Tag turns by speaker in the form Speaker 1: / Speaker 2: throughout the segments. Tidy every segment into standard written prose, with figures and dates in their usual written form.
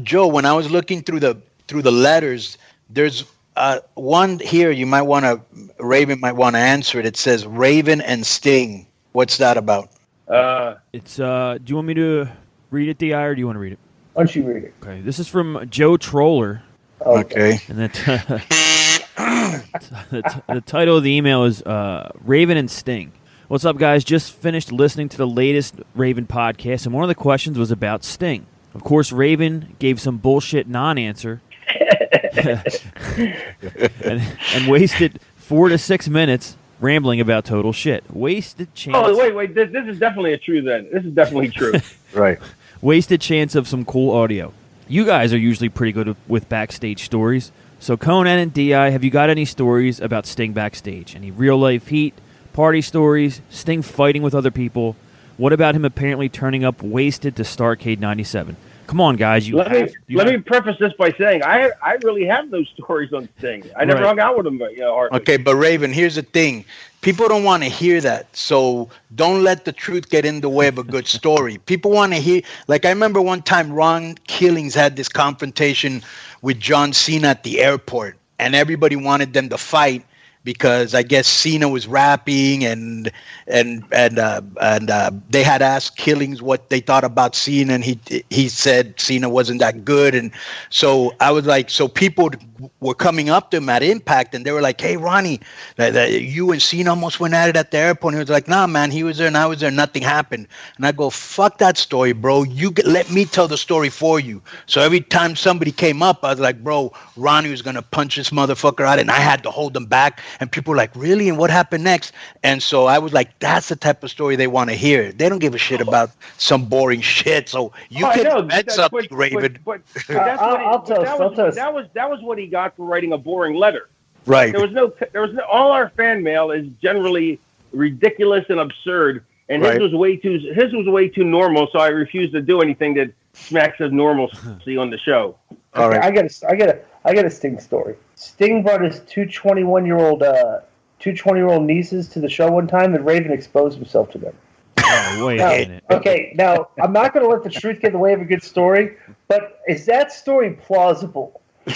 Speaker 1: Joe, when I was looking through the letters, there's one here. Raven might want to answer it. It says Raven and Sting. What's that about?
Speaker 2: It's. Do you want me to read it, Di, or do you want to read it?
Speaker 3: Why don't you read it?
Speaker 2: Okay. This is from Joe Troller.
Speaker 1: Okay.
Speaker 2: And that the title of the email is Raven and Sting. What's up, guys? Just finished listening to the latest Raven podcast, and one of the questions was about Sting. Of course, Raven gave some bullshit non-answer and wasted 4 to 6 minutes rambling about total shit. Wasted chance.
Speaker 4: Oh, wait. This is definitely true then. This is definitely true.
Speaker 1: Right.
Speaker 2: Wasted chance of some cool audio. You guys are usually pretty good with backstage stories. So Konnan and Di, have you got any stories about Sting backstage? Any real-life heat, party stories, Sting fighting with other people? What about him apparently turning up wasted to Starrcade 97? Come on, guys.
Speaker 4: Let me preface this by saying I really have those stories on Sting. I never hung out with him, hardly.
Speaker 1: Okay, but Raven, here's the thing. People don't want to hear that, so don't let the truth get in the way of a good story. People want to hear, like I remember one time Ron Killings had this confrontation with John Cena at the airport, and everybody wanted them to fight because I guess Cena was rapping and they had asked Killings what they thought about Cena, and he said Cena wasn't that good, and so I was like, so people were coming up to him at Impact, and they were like, "Hey, Ronnie, you and Cena almost went at it at the airport." And he was like, "Nah, man, he was there and I was there, nothing happened." And I go, "Fuck that story, bro. Let me tell the story for you." So every time somebody came up, I was like, "Bro, Ronnie was gonna punch this motherfucker out," and I had to hold them back. And people were like, "Really? And what happened next?" And so I was like, "That's the type of story they want to hear. They don't give a shit about some boring shit." So you can bet something, Raven.
Speaker 4: But that was what he got for writing a boring letter.
Speaker 1: Right.
Speaker 4: There was no. All our fan mail is generally ridiculous and absurd, and his was way too normal. So I refused to do anything that smacks of normalcy on the show.
Speaker 3: All right. I got a Sting story. Sting brought his two 20-year-old nieces to the show one time, and Raven exposed himself to them.
Speaker 2: Oh, wait a minute.
Speaker 3: Okay, now I'm not going to let the truth get in the way of a good story, but is that story plausible?
Speaker 4: You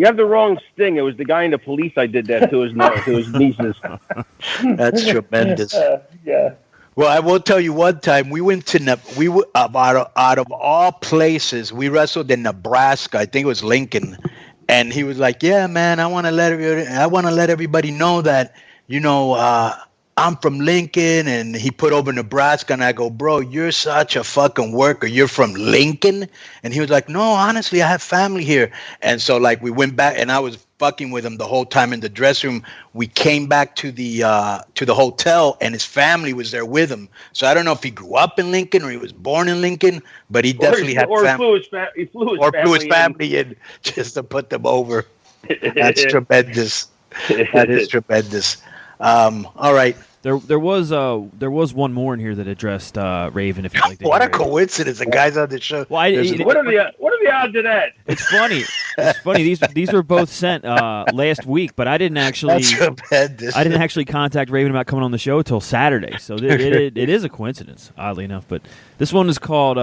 Speaker 4: have the wrong Sting. It was the guy in the police I did that to his nieces.
Speaker 1: That's tremendous.
Speaker 3: Yeah.
Speaker 1: Well, I will tell you one time we went to out of all places, we wrestled in Nebraska. I think it was Lincoln, and he was like, "Yeah, man, I want to let everybody know that I'm from Lincoln," and he put over Nebraska, and I go, "Bro, you're such a fucking worker. You're from Lincoln?" And he was like, "No, honestly, I have family here." And so like we went back, and I was fucking with him the whole time in the dressing room. We came back to the hotel, and his family was there with him. So I don't know if he grew up in Lincoln or he was born in Lincoln, but he definitely had family.
Speaker 4: He flew his
Speaker 1: family in just to put them over. That's tremendous. That is tremendous. All right.
Speaker 2: There was one more in here that addressed Raven. If you like to
Speaker 1: what a
Speaker 2: hear it.
Speaker 1: coincidence! The guy's on the show.
Speaker 2: Well,
Speaker 4: what are the odds of that?
Speaker 2: It's funny. It's funny. These were both sent last week, but I didn't actually.
Speaker 1: That's tremendous.
Speaker 2: I didn't actually contact Raven about coming on the show till Saturday, so it is a coincidence, oddly enough. But this one is called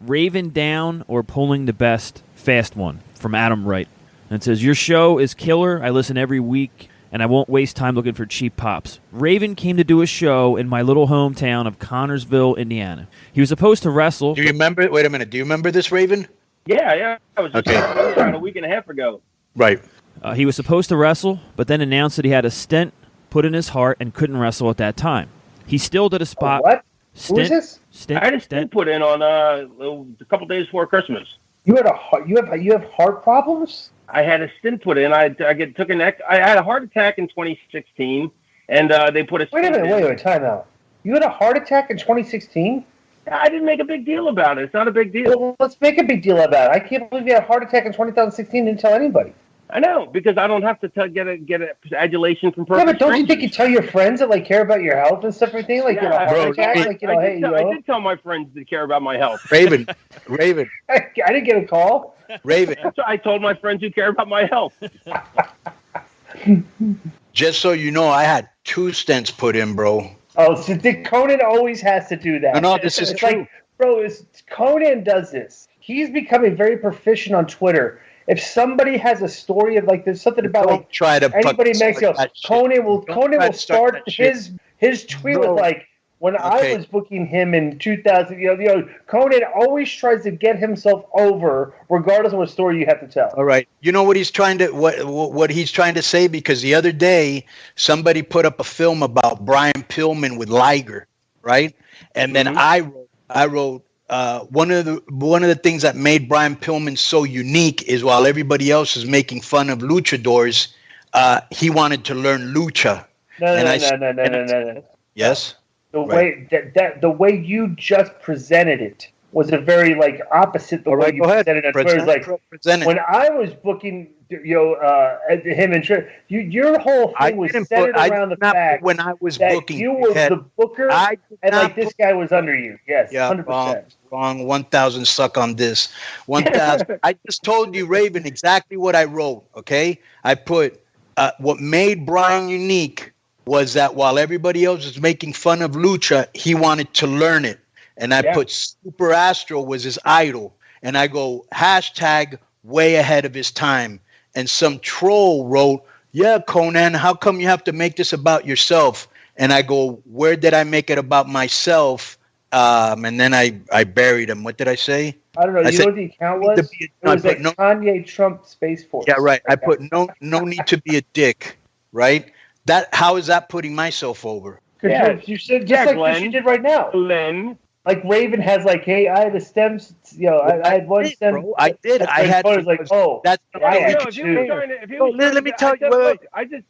Speaker 2: "Raven Down or Pulling the Best Fast One" from Adam Wright, and it says, "Your show is killer. I listen every week, and I won't waste time looking for cheap pops. Raven came to do a show in my little hometown of Connorsville, Indiana. He was supposed to wrestle."
Speaker 1: Do you remember? Wait a minute. Do you remember this, Raven?
Speaker 4: Yeah. I was just around a week and a half ago.
Speaker 1: Right.
Speaker 2: He was supposed to wrestle, but then announced that he had a stent put in his heart and couldn't wrestle at that time. He still did a spot.
Speaker 3: What?
Speaker 2: Stent,
Speaker 3: Who is this?
Speaker 2: Stent,
Speaker 4: I had a stent put in on a couple days before Christmas.
Speaker 3: You have heart problems?
Speaker 4: I had a stent put in. I had a heart attack in 2016, and they put a stent in.
Speaker 3: Wait, time out. You had a heart attack in 2016?
Speaker 4: I didn't make a big deal about it. It's not a big deal.
Speaker 3: Well, let's make a big deal about it. I can't believe you had a heart attack in 2016 and didn't tell anybody.
Speaker 4: I know, because I don't have to get a adulation from perfect
Speaker 3: Yeah, but don't
Speaker 4: strangers.
Speaker 3: you think you tell your friends that care about your health and stuff, everything? Like, you know, heart attack?
Speaker 4: I did tell my friends that care about my health.
Speaker 1: Raven.
Speaker 3: I didn't get a call.
Speaker 1: Raven.
Speaker 4: I told my friends who care about my health.
Speaker 1: Just so you know, I had 2 stents put in, bro.
Speaker 3: Oh, so Konnan always has to do that.
Speaker 1: No, this is true.
Speaker 3: Bro, Konnan does this. He's becoming very proficient on Twitter. If somebody has a story of like there's something about
Speaker 1: Don't
Speaker 3: like
Speaker 1: try to
Speaker 3: anybody makes Konnan will start
Speaker 1: his.
Speaker 3: his tweet
Speaker 1: Bro.
Speaker 3: with like when I was booking him in 2000. Konnan always tries to get himself over, regardless of what story you have to tell.
Speaker 1: All right. You know what he's trying to what he's trying to say, because the other day somebody put up a film about Brian Pillman with Liger, right? And then I wrote one of the things that made Brian Pillman so unique is while everybody else is making fun of luchadors, he wanted to learn lucha.
Speaker 3: No.
Speaker 1: Yes.
Speaker 3: The way the way you just presented it was a very like opposite the way you presented it. When I was booking, him and your whole thing was centered around the fact
Speaker 1: when I was
Speaker 3: that
Speaker 1: booking,
Speaker 3: you were the booker and like this guy was under you. Yes, 100%.
Speaker 1: Wrong. 1,000 suck on this. 1,000. I just told you, Raven, exactly what I wrote. Okay, I put what made Brian unique was that while everybody else was making fun of lucha, he wanted to learn it. And I put Super Astro was his idol. And I go, hashtag way ahead of his time. And some troll wrote, yeah, Konnan, how come you have to make this about yourself? And I go, where did I make it about myself? And then I buried him. What did I say?
Speaker 3: I don't know. You know what the account was? It was like Kanye Trump Space Force.
Speaker 1: Yeah, right. I put no need to be a dick, right? How is that putting myself over?
Speaker 3: Yeah, you said just like you did right now.
Speaker 4: Glenn.
Speaker 3: Like Raven has like, hey, I had a stem. I had one stem.
Speaker 1: Bro, I did. I had.
Speaker 3: Like, oh,
Speaker 1: that's
Speaker 4: let me tell you. I said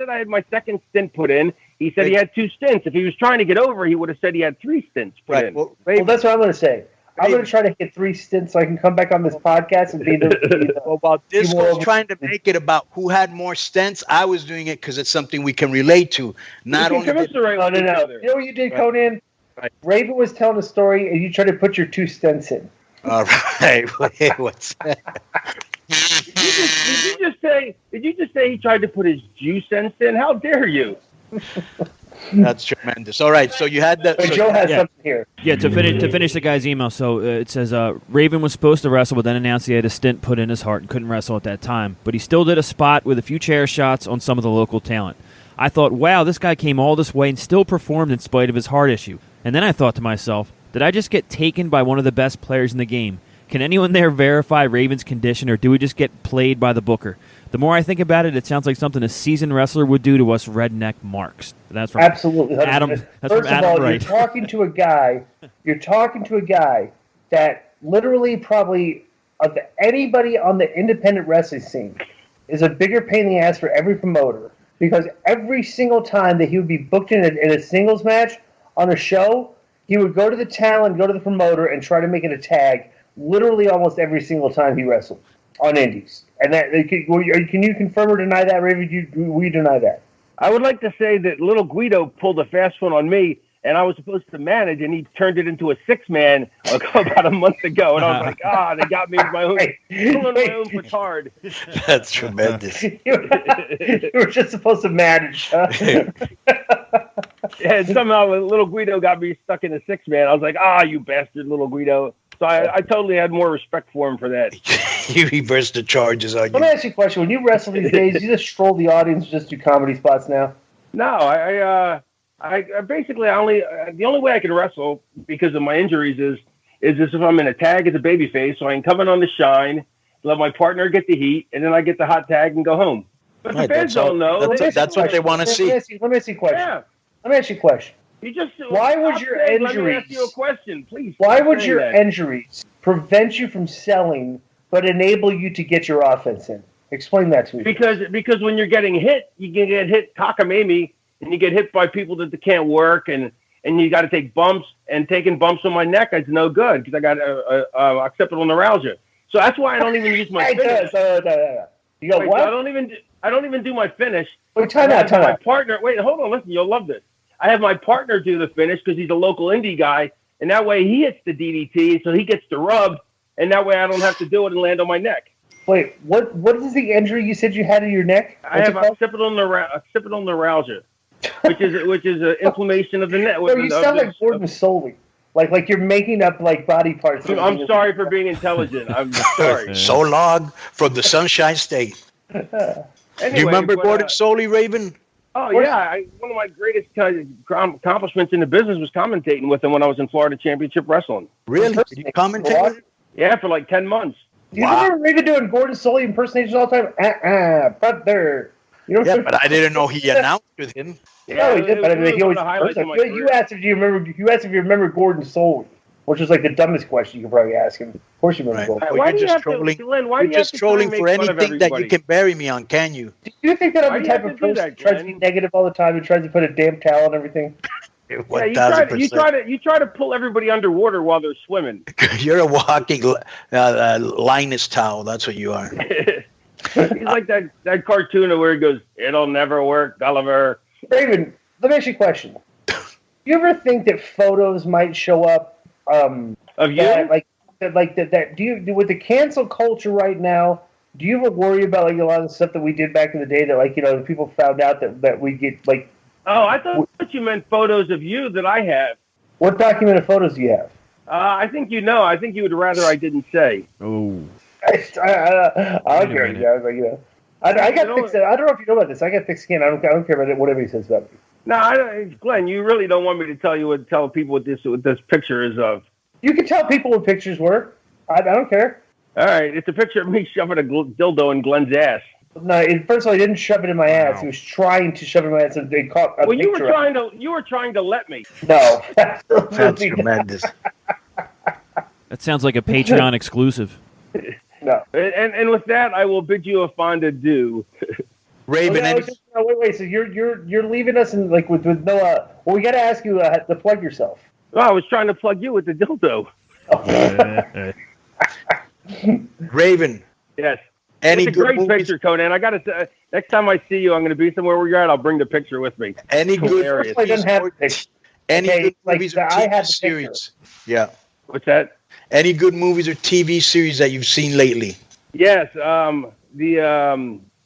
Speaker 4: I had my second stint put in. He said he had 2 stints. If he was trying to get over, he would have said he had 3 stints put in.
Speaker 3: Well, that's what I'm going to say. I'm going to try to get 3 stints so I can come back on this podcast and be the
Speaker 1: while this was trying to make it about who had more stents, I was doing it because it's something we can relate to. Not only
Speaker 3: no. You know what you did, Konnan? Right. Raven was telling a story, and you tried to put your 2 stents in.
Speaker 1: All right. Wait, what's that?
Speaker 4: Did you just say he tried to put his juice cents in? How dare you?
Speaker 1: That's tremendous. All right, so you had that.
Speaker 3: So Joe has something here.
Speaker 2: Yeah, to finish the guy's email. So it says Raven was supposed to wrestle, but then announced he had a stent put in his heart and couldn't wrestle at that time. But he still did a spot with a few chair shots on some of the local talent. I thought, wow, this guy came all this way and still performed in spite of his heart issue. And then I thought to myself, did I just get taken by one of the best players in the game? Can anyone there verify Raven's condition, or do we just get played by the booker? The more I think about it, it sounds like something a seasoned wrestler would do to us redneck marks. That's from
Speaker 3: absolutely
Speaker 2: Adam. That's
Speaker 3: First
Speaker 2: from Adam
Speaker 3: of all,
Speaker 2: Wright.
Speaker 3: You're talking to a guy that literally probably of anybody on the independent wrestling scene is a bigger pain in the ass for every promoter, because every single time that he would be booked in a singles match on a show, he would go to the talent, go to the promoter, and try to make it a tag. Literally, almost every single time he wrestled on indies. And that can you confirm or deny that, Raven? Will you deny that?
Speaker 4: I would like to say that Little Guido pulled a fast one on me, and I was supposed to manage, and he turned it into a 6-man about a month ago, and I was like, they got me with my own petard.
Speaker 1: That's tremendous.
Speaker 3: You were just supposed to manage. Huh?
Speaker 4: And somehow Little Guido got me stuck in a 6-man. I was like, you bastard, Little Guido. So I totally had more respect for him for that.
Speaker 1: You reversed the charges on you.
Speaker 3: Let me ask you a question. When you wrestle these days, you just stroll the audience, just do comedy spots now?
Speaker 4: No, I basically the only way I can wrestle because of my injuries is if I'm in a tag as a babyface, so I can come in on the shine, let my partner get the heat, and then I get the hot tag and go home. But the fans don't know.
Speaker 1: That's what they want to see.
Speaker 3: Let me ask you a question.
Speaker 4: Yeah.
Speaker 3: Let me ask you a question. Why would your injuries?
Speaker 4: Let me ask you a question, please.
Speaker 3: Why would your injuries prevent you from selling, but enable you to get your offense in? Explain that to me.
Speaker 4: Because when you're getting hit, you can get hit cockamamie, and you get hit by people that can't work, and you got to take bumps. And taking bumps on my neck is no good because I got occipital neuralgia. So that's why I don't even use my finish.
Speaker 3: You go what?
Speaker 4: I don't even do my finish.
Speaker 3: Wait, time out.
Speaker 4: My partner. Wait, hold on. Listen, you'll love this. I have my partner do the finish because he's a local indie guy, and that way he hits the DDT, so he gets the rub, and that way I don't have to do it and land on my neck.
Speaker 3: Wait, what is the injury you said you had in your neck?
Speaker 4: I have occipital neuralgia, which is an inflammation of the neck.
Speaker 3: No, you sound like Gordon Soley. Like you're making up like body parts.
Speaker 4: I'm sorry for being intelligent. I'm sorry.
Speaker 1: So long from the Sunshine State.
Speaker 4: Anyway,
Speaker 1: Do you remember
Speaker 4: but,
Speaker 1: Gordon Soley, Raven?
Speaker 4: Oh yeah, one of my greatest accomplishments in the business was commentating with him when I was in Florida Championship Wrestling.
Speaker 1: Really? Did you commentate?
Speaker 4: Yeah, for like 10 months.
Speaker 3: Do you remember Raven doing Gordon Soley impersonations all the time? Brother. You know,
Speaker 1: Yeah, but I didn't know he announced with him.
Speaker 3: No, he did, but I mean, he always. You asked if you remember Gordon Soley, which was like the dumbest question you could probably ask him. Of course, you remember
Speaker 1: Right.
Speaker 3: Gordon.
Speaker 4: Why
Speaker 1: You're
Speaker 4: do you
Speaker 1: just
Speaker 4: have
Speaker 1: trolling.
Speaker 4: to, Glenn, why
Speaker 1: You're
Speaker 4: do you have
Speaker 1: just
Speaker 4: to try
Speaker 1: trolling
Speaker 4: and
Speaker 1: for
Speaker 4: make fun of
Speaker 1: anything that you
Speaker 4: everybody?
Speaker 1: can bury me on, can you?
Speaker 3: Do you think that I'm
Speaker 4: Why
Speaker 3: the
Speaker 4: do you
Speaker 3: type
Speaker 4: have
Speaker 3: of
Speaker 4: to do
Speaker 3: person
Speaker 4: that,
Speaker 3: that tries to be
Speaker 4: Glenn?
Speaker 3: negative all the time and tries to put a damn towel on everything?
Speaker 4: Yeah,
Speaker 1: 1,000%.
Speaker 4: you try to pull everybody underwater while they're swimming.
Speaker 1: You're a walking Linus towel. That's what you are.
Speaker 4: He's like that cartoon where he goes, "It'll never work, Gulliver."
Speaker 3: Raven, let me ask you a question. Do you ever think that photos might show up
Speaker 4: Of you?
Speaker 3: that do you with the cancel culture right now? Do you ever worry about like a lot of the stuff that we did back in the day that like people found out that we get like?
Speaker 4: Oh, I thought you meant photos of you that I have.
Speaker 3: What documented photos do you have?
Speaker 4: I think you know. I think you would rather I didn't say.
Speaker 2: Oh.
Speaker 3: I don't care.
Speaker 2: minute.
Speaker 3: I was like, I got thick skin. I don't know if you know about this. I got thick skin. I don't care about it, whatever he says about me.
Speaker 4: No, Glenn, you really don't want me to tell people what this picture is of.
Speaker 3: You can tell people what pictures were. I don't care.
Speaker 4: All right, it's a picture of me shoving a dildo in Glenn's ass.
Speaker 3: No, first of all, he didn't shove it in my ass. He was trying to shove it in my ass, and they caught a
Speaker 4: Well, you
Speaker 3: picture
Speaker 4: were trying to let me.
Speaker 3: No,
Speaker 1: That's
Speaker 3: absolutely not.
Speaker 1: tremendous.
Speaker 2: That sounds like a Patreon exclusive.
Speaker 3: No.
Speaker 4: And with that, I will bid you a fond adieu.
Speaker 1: Raven,
Speaker 3: Wait. So you're leaving us in like with no. Well, we got to ask you to plug yourself.
Speaker 4: Oh, I was trying to plug you with the dildo.
Speaker 1: Raven.
Speaker 4: Yes.
Speaker 1: Any
Speaker 4: It's a
Speaker 1: good
Speaker 4: great
Speaker 1: movies?
Speaker 4: picture, Konnan. I got to. Next time I see you, I'm going to be somewhere where you're at. I'll bring the picture with me.
Speaker 1: Any good
Speaker 4: Hilarious.
Speaker 3: I don't have the picture.
Speaker 1: Any
Speaker 3: Okay,
Speaker 1: good
Speaker 3: like,
Speaker 1: movies or
Speaker 3: I
Speaker 1: TV
Speaker 3: had the
Speaker 1: series? Yeah.
Speaker 4: What's that?
Speaker 1: Any good movies or TV series that you've seen lately?
Speaker 4: Yes.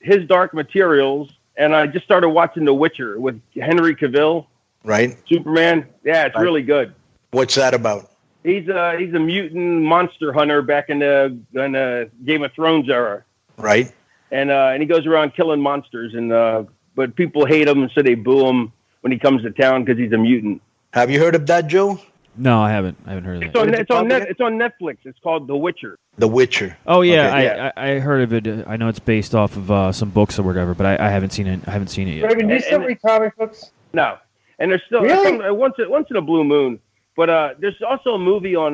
Speaker 4: His Dark Materials, and I just started watching The Witcher with Henry Cavill,
Speaker 1: Right.
Speaker 4: Superman. Yeah, it's
Speaker 1: Right.
Speaker 4: really good.
Speaker 1: What's that about?
Speaker 4: He's a mutant monster hunter back in the Game of Thrones era,
Speaker 1: Right.
Speaker 4: and he goes around killing monsters, but people hate him, so they boo him when he comes to town because he's a mutant.
Speaker 1: Have you heard of that, Joe?
Speaker 2: No, I haven't. I haven't heard of
Speaker 4: It's
Speaker 2: that.
Speaker 4: on,
Speaker 1: What is
Speaker 4: it's
Speaker 1: it
Speaker 4: on
Speaker 1: called
Speaker 4: net, it's on Netflix. It's called The Witcher.
Speaker 1: The Witcher.
Speaker 2: Oh yeah,
Speaker 1: Okay.
Speaker 4: Yeah.
Speaker 2: I heard of it. I know it's based off of some books or whatever, but I haven't seen it. I haven't seen it yet.
Speaker 3: Raven, do you still read comic books?
Speaker 4: No, and there's still
Speaker 3: Really?
Speaker 4: once in a blue moon. But there's also a movie on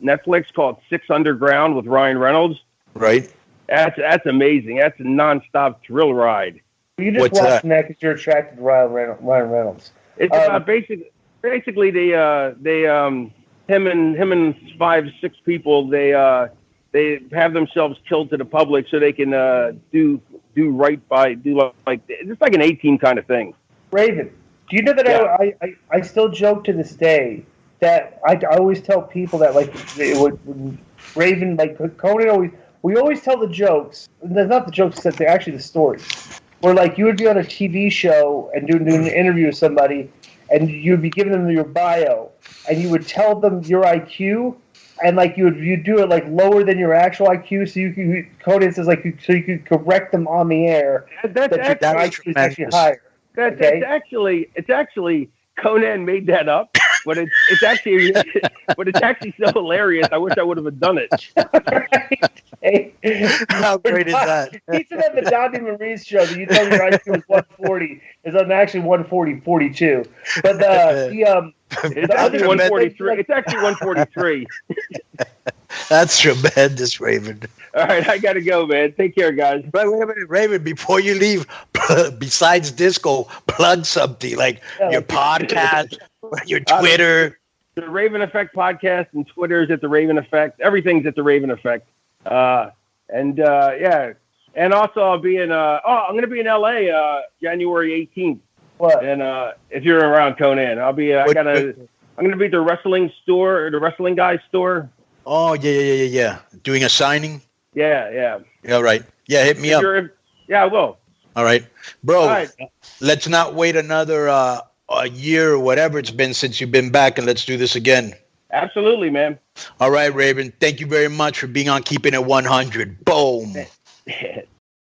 Speaker 4: Netflix called Six Underground with Ryan Reynolds.
Speaker 1: Right.
Speaker 4: That's amazing. That's a nonstop thrill ride.
Speaker 3: You just
Speaker 1: What's
Speaker 3: watching that because you're attracted to Ryan Reynolds.
Speaker 4: It's basically him and 5-6 people they have themselves killed to the public so they can do right by it's like an 18 kind of thing.
Speaker 3: Raven, do you know that
Speaker 4: Yeah.
Speaker 3: I still joke to this day that I always tell people that like it would Raven like Konnan we always tell the jokes. They're not the jokes, they're actually the stories. Where like you would be on a TV show and doing an interview with somebody, and you'd be giving them your bio, and you would tell them your IQ, and like you'd do it like lower than your actual IQ, so you could Konnan says like so you could correct them on the air.
Speaker 4: That's
Speaker 3: That your IQ is actually
Speaker 1: tremendous.
Speaker 3: higher.
Speaker 4: It's actually Konnan made that up, but it's actually so hilarious. I wish I would have done it.
Speaker 3: Hey,
Speaker 1: How great is that?
Speaker 3: He said on the Donnie Marie's show that you told me your IQ was 140 is actually 142. But
Speaker 4: It's actually 143. It's actually 143.
Speaker 1: That's tremendous, Raven.
Speaker 4: All right, I gotta go, man. Take care, guys.
Speaker 1: Wait a minute, Raven, before you leave, besides disco, plug something like your podcast, your Twitter.
Speaker 4: The Raven Effect podcast and Twitter's at the Raven Effect. Everything's at the Raven Effect. And also I'll be in. I'm gonna be in LA January 18th.
Speaker 3: What?
Speaker 4: And if you're around, Konnan, I'll be. I'm gonna be at the wrestling store, or the wrestling guy's store.
Speaker 1: Oh, yeah. Doing a signing?
Speaker 4: Yeah.
Speaker 1: Yeah, right. Yeah, hit me up.
Speaker 4: Yeah, I will.
Speaker 1: All right. Bro,
Speaker 4: All right.
Speaker 1: let's not wait another a year or whatever it's been since you've been back, and let's do this again.
Speaker 4: Absolutely, man.
Speaker 1: All right, Raven. Thank you very much for being on Keeping It 100. Boom.